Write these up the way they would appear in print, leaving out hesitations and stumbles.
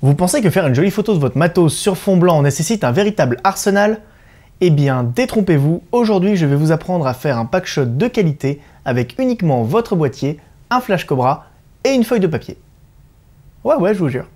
Vous pensez que faire une jolie photo de votre matos sur fond blanc nécessite un véritable arsenal? Eh bien, détrompez-vous, aujourd'hui je vais vous apprendre à faire un packshot de qualité avec uniquement votre boîtier, un flash Cobra et une feuille de papier. Ouais, je vous jure.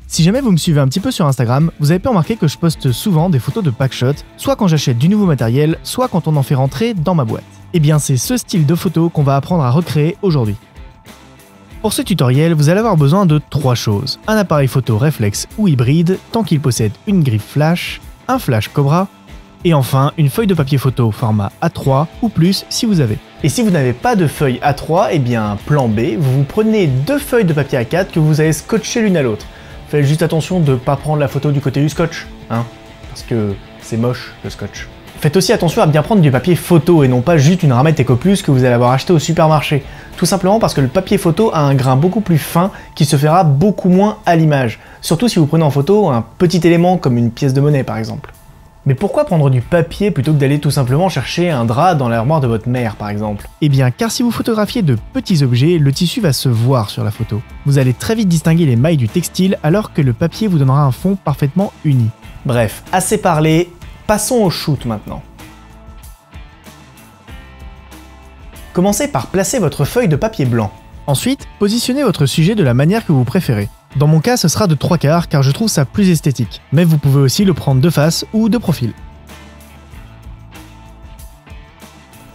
Si jamais vous me suivez un petit peu sur Instagram, vous avez pu remarquer que je poste souvent des photos de packshot, soit quand j'achète du nouveau matériel, soit quand on en fait rentrer dans ma boîte. Eh bien c'est ce style de photo qu'on va apprendre à recréer aujourd'hui. Pour ce tutoriel, vous allez avoir besoin de 3 choses. Un appareil photo réflexe ou hybride, tant qu'il possède une griffe flash, un flash Cobra, et enfin une feuille de papier photo format A3 ou plus si vous avez. Et si vous n'avez pas de feuille A3, eh bien plan B, vous prenez 2 feuilles de papier A4 que vous allez scotcher l'une à l'autre. Faites juste attention de ne pas prendre la photo du côté du scotch, hein, parce que c'est moche le scotch. Faites aussi attention à bien prendre du papier photo et non pas juste une ramette Ecoplus que vous allez avoir acheté au supermarché. Tout simplement parce que le papier photo a un grain beaucoup plus fin qui se fera beaucoup moins à l'image. Surtout si vous prenez en photo un petit élément comme une pièce de monnaie par exemple. Mais pourquoi prendre du papier plutôt que d'aller tout simplement chercher un drap dans l'armoire de votre mère par exemple? Eh bien car si vous photographiez de petits objets, le tissu va se voir sur la photo. Vous allez très vite distinguer les mailles du textile alors que le papier vous donnera un fond parfaitement uni. Bref, assez parlé, passons au shoot maintenant. Commencez par placer votre feuille de papier blanc. Ensuite, positionnez votre sujet de la manière que vous préférez. Dans mon cas, ce sera de 3/4 car je trouve ça plus esthétique, mais vous pouvez aussi le prendre de face ou de profil.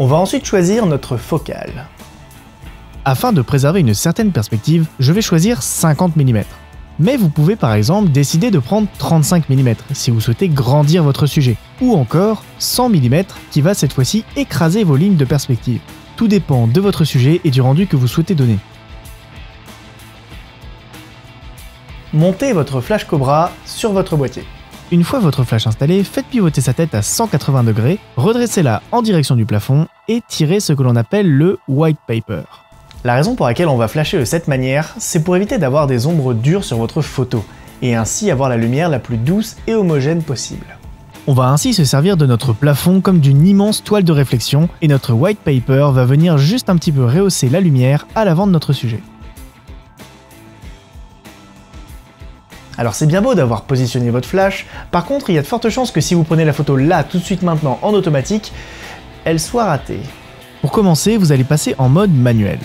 On va ensuite choisir notre focale. Afin de préserver une certaine perspective, je vais choisir 50 mm. Mais vous pouvez par exemple décider de prendre 35 mm si vous souhaitez grandir votre sujet, ou encore 100 mm qui va cette fois-ci écraser vos lignes de perspective. Tout dépend de votre sujet et du rendu que vous souhaitez donner. Montez votre flash Cobra sur votre boîtier. Une fois votre flash installé, faites pivoter sa tête à 180 degrés, redressez-la en direction du plafond et tirez ce que l'on appelle le white paper. La raison pour laquelle on va flasher de cette manière, c'est pour éviter d'avoir des ombres dures sur votre photo, et ainsi avoir la lumière la plus douce et homogène possible. On va ainsi se servir de notre plafond comme d'une immense toile de réflexion, et notre white paper va venir juste un petit peu rehausser la lumière à l'avant de notre sujet. Alors c'est bien beau d'avoir positionné votre flash, par contre il y a de fortes chances que si vous prenez la photo là tout de suite maintenant en automatique, elle soit ratée. Pour commencer, vous allez passer en mode manuel.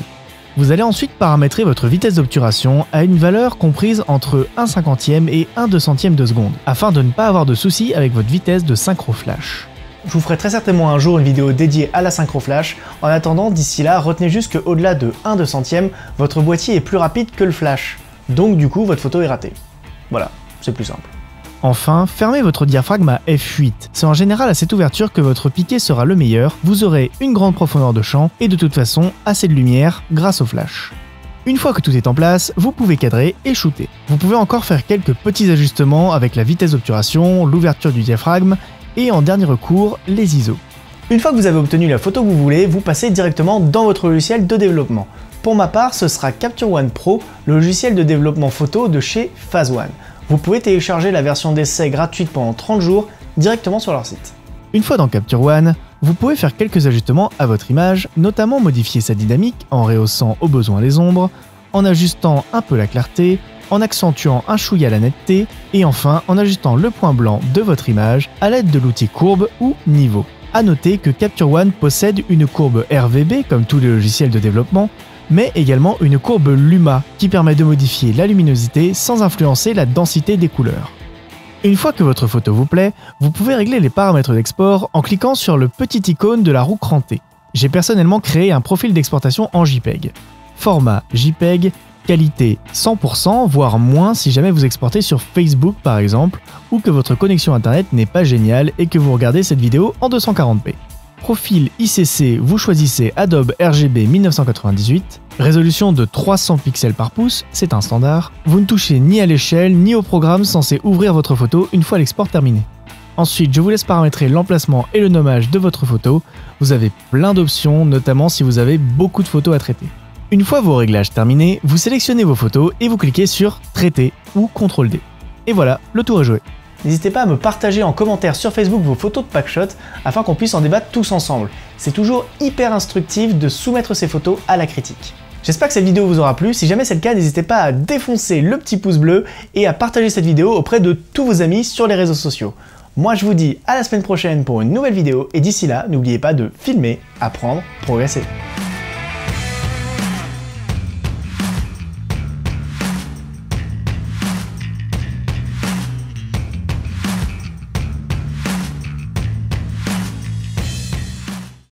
Vous allez ensuite paramétrer votre vitesse d'obturation à une valeur comprise entre 1/50 et 1/200 de seconde, afin de ne pas avoir de soucis avec votre vitesse de synchro flash. Je vous ferai très certainement un jour une vidéo dédiée à la synchro flash. En attendant, d'ici là, retenez juste qu'au-delà de 1/200, votre boîtier est plus rapide que le flash. Donc du coup, votre photo est ratée. Voilà, c'est plus simple. Enfin, fermez votre diaphragme à f8. C'est en général à cette ouverture que votre piqué sera le meilleur, vous aurez une grande profondeur de champ et de toute façon assez de lumière grâce au flash. Une fois que tout est en place, vous pouvez cadrer et shooter. Vous pouvez encore faire quelques petits ajustements avec la vitesse d'obturation, l'ouverture du diaphragme et en dernier recours, les ISO. Une fois que vous avez obtenu la photo que vous voulez, vous passez directement dans votre logiciel de développement. Pour ma part, ce sera Capture One Pro, le logiciel de développement photo de chez Phase One. Vous pouvez télécharger la version d'essai gratuite pendant 30 jours directement sur leur site. Une fois dans Capture One, vous pouvez faire quelques ajustements à votre image, notamment modifier sa dynamique en rehaussant au besoin les ombres, en ajustant un peu la clarté, en accentuant un chouïa la netteté, et enfin en ajustant le point blanc de votre image à l'aide de l'outil courbe ou niveau. A noter que Capture One possède une courbe RVB comme tous les logiciels de développement, mais également une courbe Luma qui permet de modifier la luminosité sans influencer la densité des couleurs. Une fois que votre photo vous plaît, vous pouvez régler les paramètres d'export en cliquant sur le petit icône de la roue crantée. J'ai personnellement créé un profil d'exportation en JPEG. Format JPEG, qualité 100%, voire moins si jamais vous exportez sur Facebook par exemple, ou que votre connexion internet n'est pas géniale et que vous regardez cette vidéo en 240p. Profil ICC, vous choisissez Adobe RGB 1998, résolution de 300 pixels par pouce, c'est un standard. Vous ne touchez ni à l'échelle ni au programme censé ouvrir votre photo une fois l'export terminé. Ensuite, je vous laisse paramétrer l'emplacement et le nommage de votre photo. Vous avez plein d'options, notamment si vous avez beaucoup de photos à traiter. Une fois vos réglages terminés, vous sélectionnez vos photos et vous cliquez sur Traiter ou CTRL D. Et voilà, le tour est joué. N'hésitez pas à me partager en commentaire sur Facebook vos photos de packshot afin qu'on puisse en débattre tous ensemble. C'est toujours hyper instructif de soumettre ces photos à la critique. J'espère que cette vidéo vous aura plu. Si jamais c'est le cas, n'hésitez pas à défoncer le petit pouce bleu et à partager cette vidéo auprès de tous vos amis sur les réseaux sociaux. Moi je vous dis à la semaine prochaine pour une nouvelle vidéo et d'ici là, n'oubliez pas de filmer, apprendre, progresser.